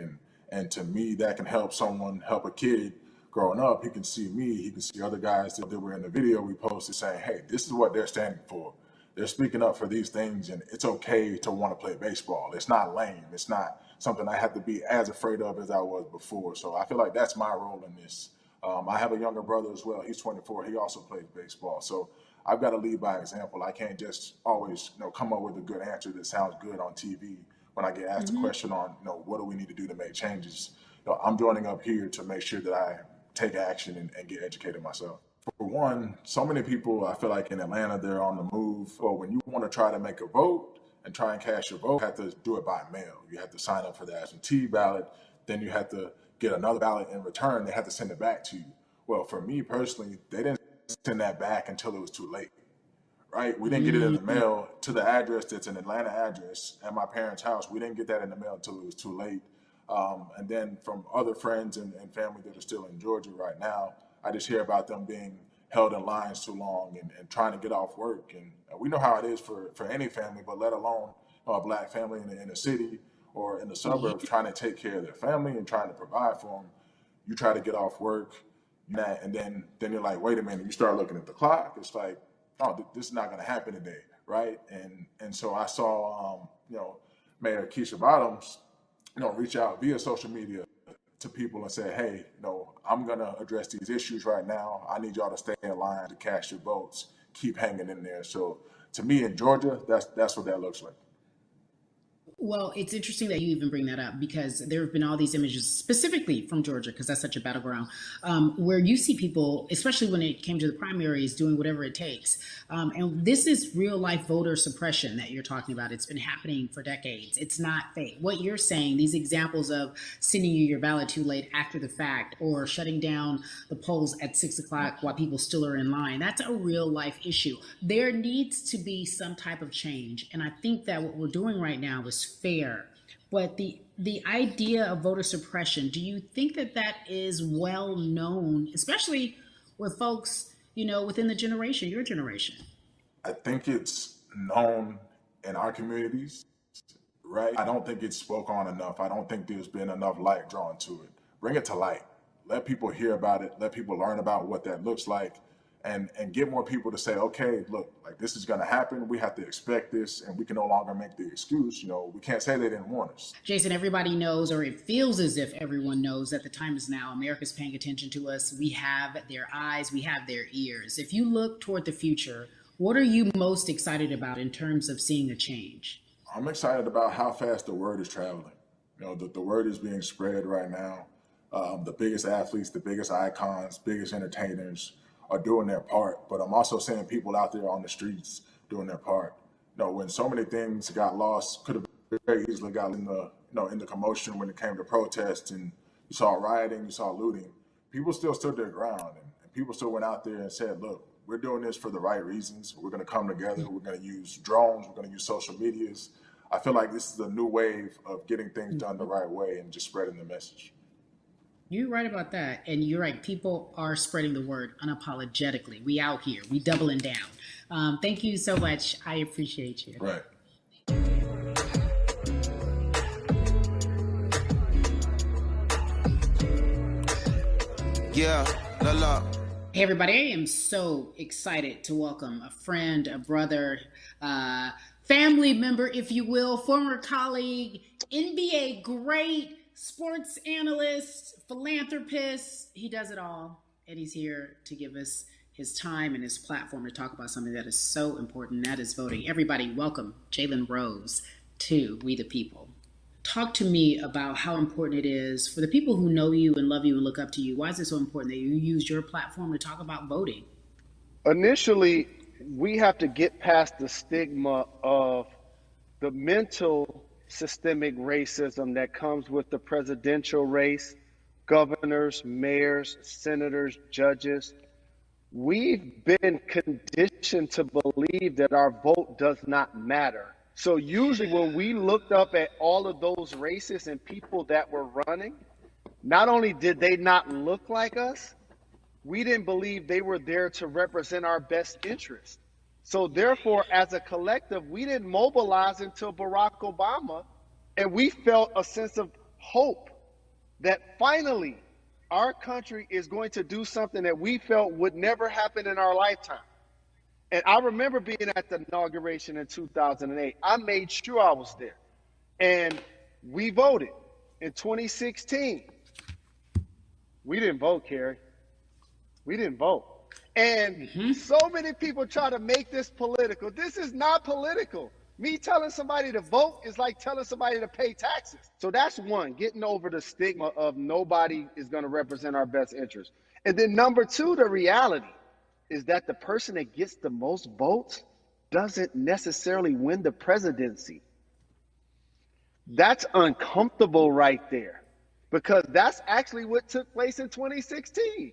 And to me, that can help someone, help a kid growing up. He can see me, he can see other guys that were in the video we posted saying, hey, this is what they're standing for. They're speaking up for these things, and it's okay to want to play baseball. It's not lame. It's not something I have to be as afraid of as I was before. So I feel like that's my role in this. I have a younger brother as well. He's 24. He also plays baseball. So I've got to lead by example. I can't just always, come up with a good answer that sounds good on TV when I get asked a question on, what do we need to do to make changes. I'm joining up here to make sure that I take action and get educated myself. For one, so many people, I feel like in Atlanta, they're on the move. Or when you want to try to make a vote and try and cast your vote, you have to do it by mail. You have to sign up for the absentee ballot. Then you have to get another ballot in return. They have to send it back to you. Well, for me personally, they didn't send that back until it was too late, right? We didn't get it in the mail to the address that's an Atlanta address at my parents' house. We didn't get that in the mail until it was too late. And then from other friends and family that are still in Georgia right now, I just hear about them being held in lines too long and trying to get off work. And we know how it is for any family, but let alone a Black family in the inner city or in the suburbs trying to take care of their family and trying to provide for them. You try to get off work, and then you're like, wait a minute. You start looking at the clock. It's like, oh, this is not going to happen today, right? And so I saw, Mayor Keisha Bottoms, reach out via social media to people and say, hey, I'm going to address these issues right now. I need y'all to stay in line to cast your votes. Keep hanging in there. So to me in Georgia, that's what that looks like. Well, it's interesting that you even bring that up because there have been all these images specifically from Georgia, because that's such a battleground, where you see people, especially when it came to the primaries, doing whatever it takes. And this is real life voter suppression that you're talking about. It's been happening for decades. It's not fake. What you're saying, these examples of sending you your ballot too late after the fact or shutting down the polls at 6 o'clock while people still are in line, that's a real life issue. There needs to be some type of change. And I think that what we're doing right now is fair. But the idea of voter suppression, do you think that is well known, especially with folks, within the generation, your generation? I think it's known in our communities, right? I don't think it's spoke on enough. I don't think there's been enough light drawn to it. Bring it to light. Let people hear about it. Let people learn about what that looks like. And get more people to say, okay, look, like this is going to happen. We have to expect this, and we can no longer make the excuse. We can't say they didn't warn us. Jason, everybody knows, or it feels as if everyone knows, that the time is now. America's paying attention to us. We have their eyes. We have their ears. If you look toward the future, what are you most excited about in terms of seeing a change? I'm excited about how fast the word is traveling. The word is being spread right now. The biggest athletes, the biggest icons, biggest entertainers are doing their part, but I'm also seeing people out there on the streets doing their part. When so many things got lost, could have very easily got in the commotion when it came to protests, and you saw rioting, you saw looting. People still stood their ground, and people still went out there and said, look, we're doing this for the right reasons. We're going to come together. We're going to use drones. We're going to use social medias. I feel like this is a new wave of getting things done the right way and just spreading the message. You're right about that. And you're right. People are spreading the word unapologetically. We out here. We doubling down. Thank you so much. I appreciate you. Right. Yeah, la la. Hey, everybody. I am so excited to welcome a friend, a brother, family member, if you will, former colleague, NBA great, sports analyst, philanthropist. He does it all. And he's here to give us his time and his platform to talk about something that is so important, that is voting. Everybody, welcome Jalen Rose to We the People. Talk to me about how important it is for the people who know you and love you and look up to you. Why is it so important that you use your platform to talk about voting? Initially, we have to get past the stigma of the mental systemic racism that comes with the presidential race, governors, mayors, senators, judges. We've been conditioned to believe that our vote does not matter. So usually when we looked up at all of those races and people that were running, not only did they not look like us, we didn't believe they were there to represent our best interests. So therefore, as a collective, we didn't mobilize until Barack Obama, and we felt a sense of hope that finally our country is going to do something that we felt would never happen in our lifetime. And I remember being at the inauguration in 2008. I made sure I was there. And we voted. In 2016, we didn't vote, Carrie. We didn't vote. And so many people try to make this political. This is not political. Me telling somebody to vote is like telling somebody to pay taxes. So that's one, getting over the stigma of nobody is going to represent our best interest. And then number two, the reality is that the person that gets the most votes doesn't necessarily win the presidency. That's uncomfortable right there, because that's actually what took place in 2016.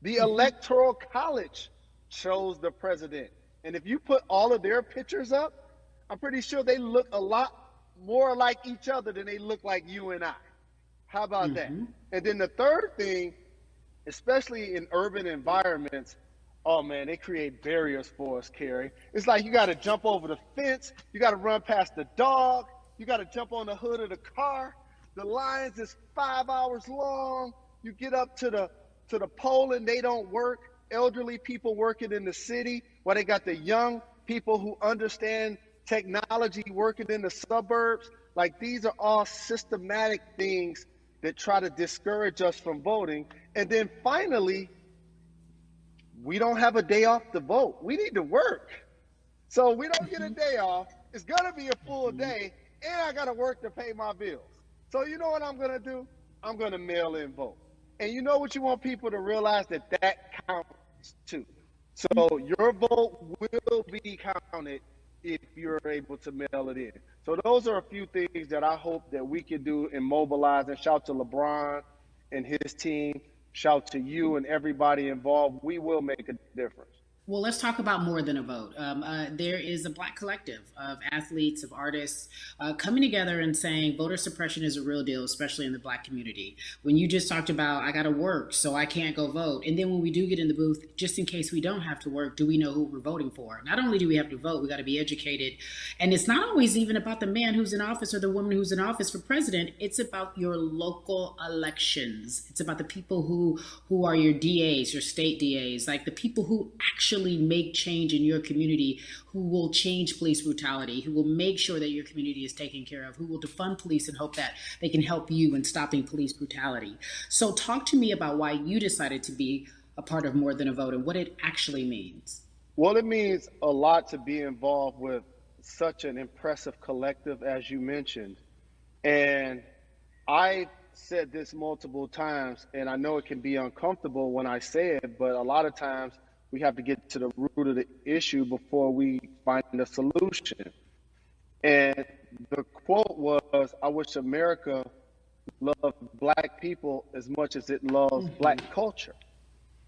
The Electoral College chose the president. And if you put all of their pictures up, I'm pretty sure they look a lot more like each other than they look like you and I. How about that? And then the third thing, especially in urban environments, oh man, they create barriers for us, Carrie. It's like you got to jump over the fence, you got to run past the dog, you got to jump on the hood of the car. The lines is 5 hours long. You get up to the poll and they don't work. Elderly people working in the city, while they got the young people who understand technology working in the suburbs. Like, these are all systematic things that try to discourage us from voting. And then finally, we don't have a day off to vote. We need to work. So we don't get a day off. It's going to be a full day, and I got to work to pay my bills. So you know what I'm going to do? I'm going to mail in vote. And you know what you want people to realize? That counts too. So your vote will be counted if you're able to mail it in. So those are a few things that I hope that we can do and mobilize. And shout to LeBron and his team. Shout to you and everybody involved. We will make a difference. Well, let's talk about more than a vote. There is a Black collective of athletes, of artists coming together and saying voter suppression is a real deal, especially in the Black community. When you just talked about, I got to work, so I can't go vote. And then when we do get in the booth, just in case we don't have to work, do we know who we're voting for? Not only do we have to vote, we got to be educated. And it's not always even about the man who's in office or the woman who's in office for president. It's about your local elections. It's about the people who are your DAs, your state DAs, like the people who actually make change in your community, who will change police brutality, who will make sure that your community is taken care of, who will defund police and hope that they can help you in stopping police brutality. So talk to me about why you decided to be a part of More Than a Vote and what it actually means. Well, it means a lot to be involved with such an impressive collective, as you mentioned. And I said this multiple times, and I know it can be uncomfortable when I say it, but a lot of times we have to get to the root of the issue before we find a solution. And the quote was, I wish America loved Black people as much as it loves Black culture.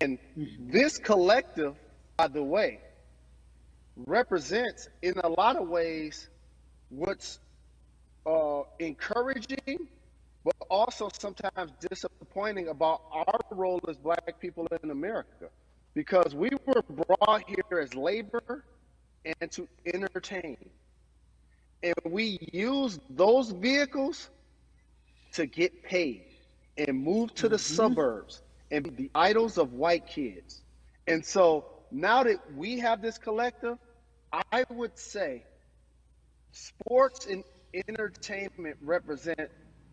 And this collective, by the way, represents in a lot of ways what's encouraging, but also sometimes disappointing about our role as Black people in America. Because we were brought here as labor and to entertain. And we use those vehicles to get paid and move to the suburbs and be the idols of white kids. And so now that we have this collective, I would say Sports and entertainment represent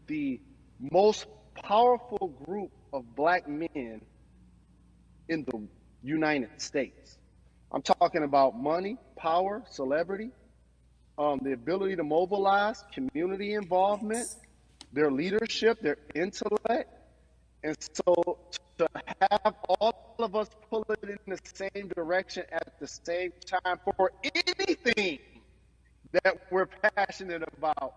the most powerful group of black men in the United States. I'm talking about money, power, celebrity, the ability to mobilize, community involvement, their leadership, their intellect. And so to have all of us pull it in the same direction at the same time for anything that we're passionate about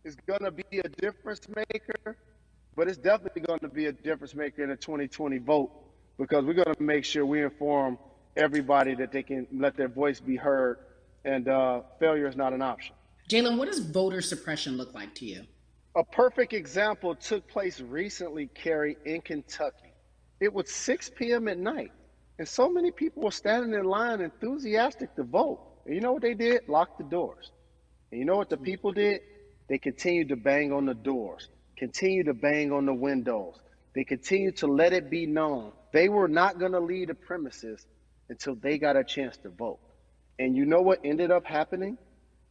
is going to be a difference maker, but it's definitely going to be a difference maker in the 2020 vote, because we're going to make sure we inform everybody that they can let their voice be heard, and failure is not an option. Jalen, what does voter suppression look like to you? A perfect example took place recently, Carrie, in Kentucky. It was 6 p.m. at night, and so many people were standing in line enthusiastic to vote. And you know what they did? Locked the doors. And you know what the people did? They continued to bang on the doors, continued to bang on the windows. They continued to let it be known they were not going to leave the premises until they got a chance to vote. And you know what ended up happening?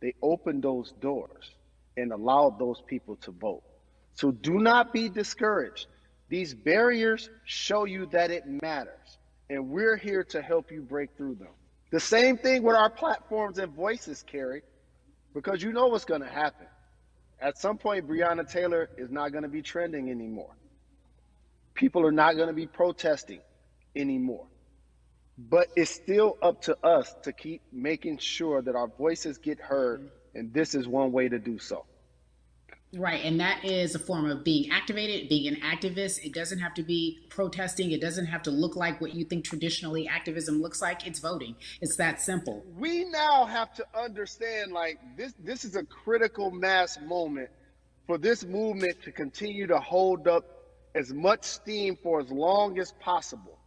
They opened those doors and allowed those people to vote. So do not be discouraged. These barriers show you that it matters, and we're here to help you break through them. The same thing with our platforms and voices, Carrie, because you know what's going to happen. At some point, Breonna Taylor is not going to be trending anymore. People are not going to be protesting anymore. But it's still up to us to keep making sure that our voices get heard, and this is one way to do so. Right, and that is a form of being activated, being an activist. It doesn't have to be protesting. It doesn't have to look like what you think traditionally activism looks like. It's voting. It's that simple. We now have to understand, like, this is a critical mass moment for this movement to continue to hold up as much steam for as long as possible.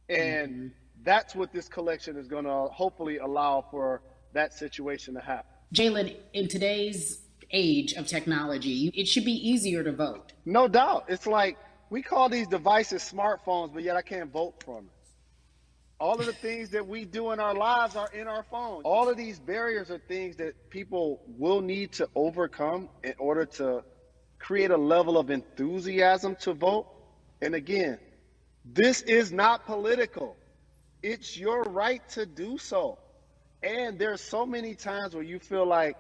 And that's what this collection is going to hopefully allow for that situation to happen. Jalen, in today's age of technology, it should be easier to vote. No doubt. It's like we call these devices smartphones, but yet I can't vote from it. All of the things that we do in our lives are in our phones. All of these barriers are things that people will need to overcome in order to create a level of enthusiasm to vote. And again, this is not political. It's your right to do so. And there's so many times where you feel like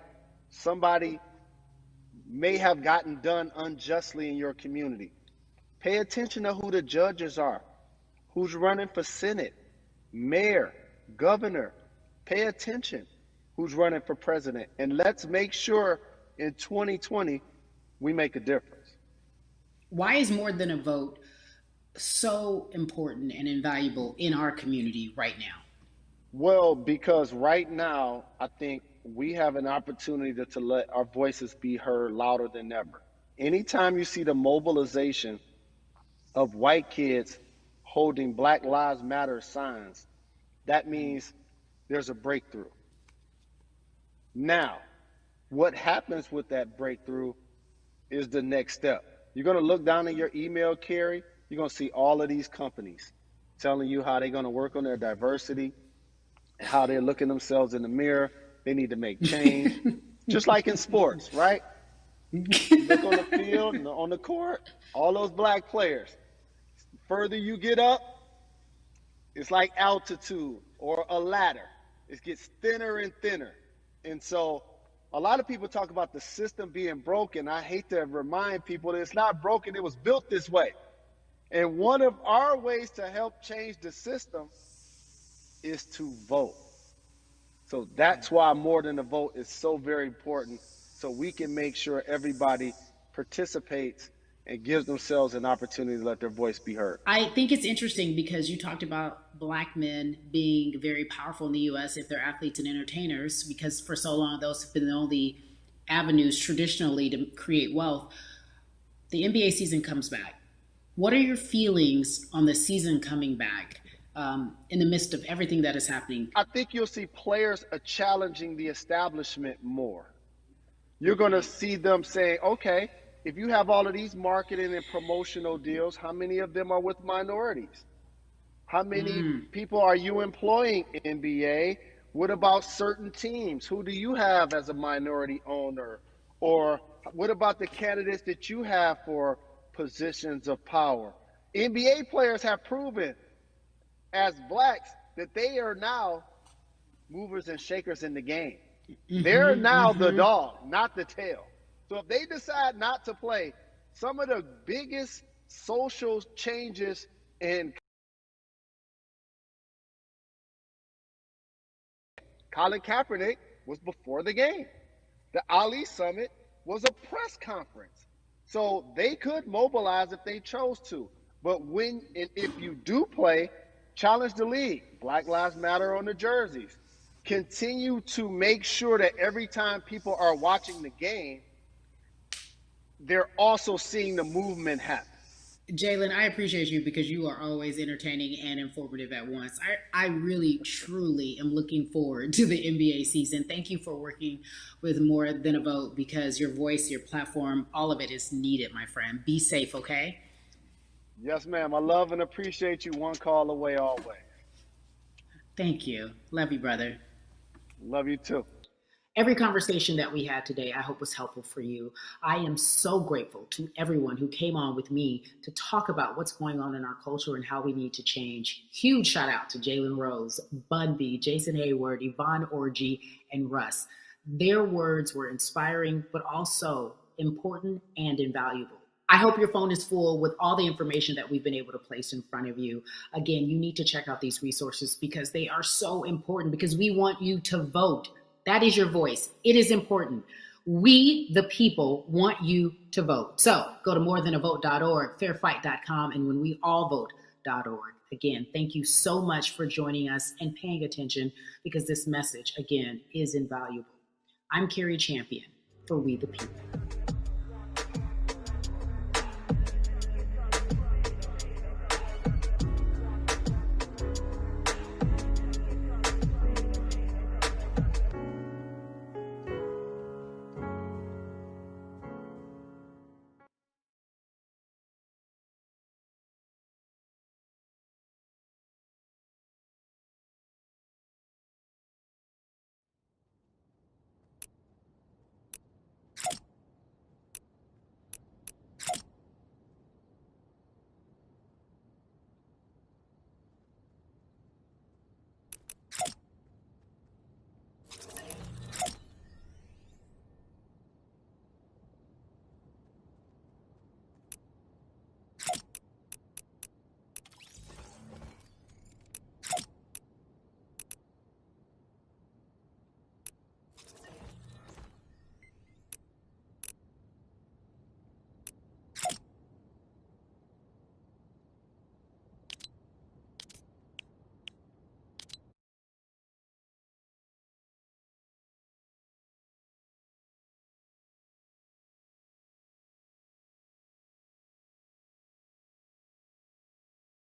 somebody may have gotten done unjustly in your community. Pay attention to who the judges are, who's running for Senate, mayor, governor. Pay attention who's running for president. And let's make sure in 2020 we make a difference. Why is more than a vote so important and invaluable in our community right now? Well, because right now, I think we have an opportunity to let our voices be heard louder than ever. Anytime you see the mobilization of white kids holding Black Lives Matter signs, that means there's a breakthrough. Now, what happens with that breakthrough is the next step. You're going to look down in your email, Carrie. You're going to see all of these companies telling you how they're going to work on their diversity and how they're looking themselves in the mirror. They need to make change, just like in sports, right? You look on the field and on the court, all those black players. The further you get up, it's like altitude or a ladder. It gets thinner and thinner. And so a lot of people talk about the system being broken. I hate to remind people that it's not broken. It was built this way. And one of our ways to help change the system is to vote. So that's why more than a vote is so very important, so we can make sure everybody participates and gives themselves an opportunity to let their voice be heard. I think it's interesting because you talked about black men being very powerful in the U.S. if they're athletes and entertainers, because for so long those have been the only avenues traditionally to create wealth. The NBA season comes back. What are your feelings on the season coming back? In the midst of everything that is happening? I think you'll see players challenging the establishment more. You're going to see them saying, okay, if you have all of these marketing and promotional deals, how many of them are with minorities? How many people are you employing, NBA? What about certain teams? Who do you have as a minority owner? Or what about the candidates that you have for positions of power? NBA players have proven as blacks that they are now movers and shakers in the game. They're now the dog, not the tail. So if they decide not to play, some of the biggest social changes in Colin Kaepernick was before the game. The Ali Summit was a press conference. So they could mobilize if they chose to. But when and if you do play, challenge the league. Black Lives Matter on the jerseys. Continue to make sure that every time people are watching the game, they're also seeing the movement happen. Jalen, I appreciate you because you are always entertaining and informative at once. I really, truly am looking forward to the NBA season. Thank you for working with More Than a Vote because your voice, your platform, all of it is needed, my friend. Be safe, okay? Yes, ma'am. I love and appreciate you. One call away always. Thank you. Love you, brother. Love you too. Every conversation that we had today, I hope was helpful for you. I am so grateful to everyone who came on with me to talk about what's going on in our culture and how we need to change. Huge shout out to Jalen Rose, Bun B, Jason Hayward, Yvonne Orgy, and Russ. Their words were inspiring, but also important and invaluable. I hope your phone is full with all the information that we've been able to place in front of you. Again, you need to check out these resources because they are so important because we want you to vote. That is your voice. It is important. We, the people, want you to vote. So go to morethanavote.org, fairfight.com, and whenweallvote.org. Again, thank you so much for joining us and paying attention because this message, again, is invaluable. I'm Carrie Champion for We the People.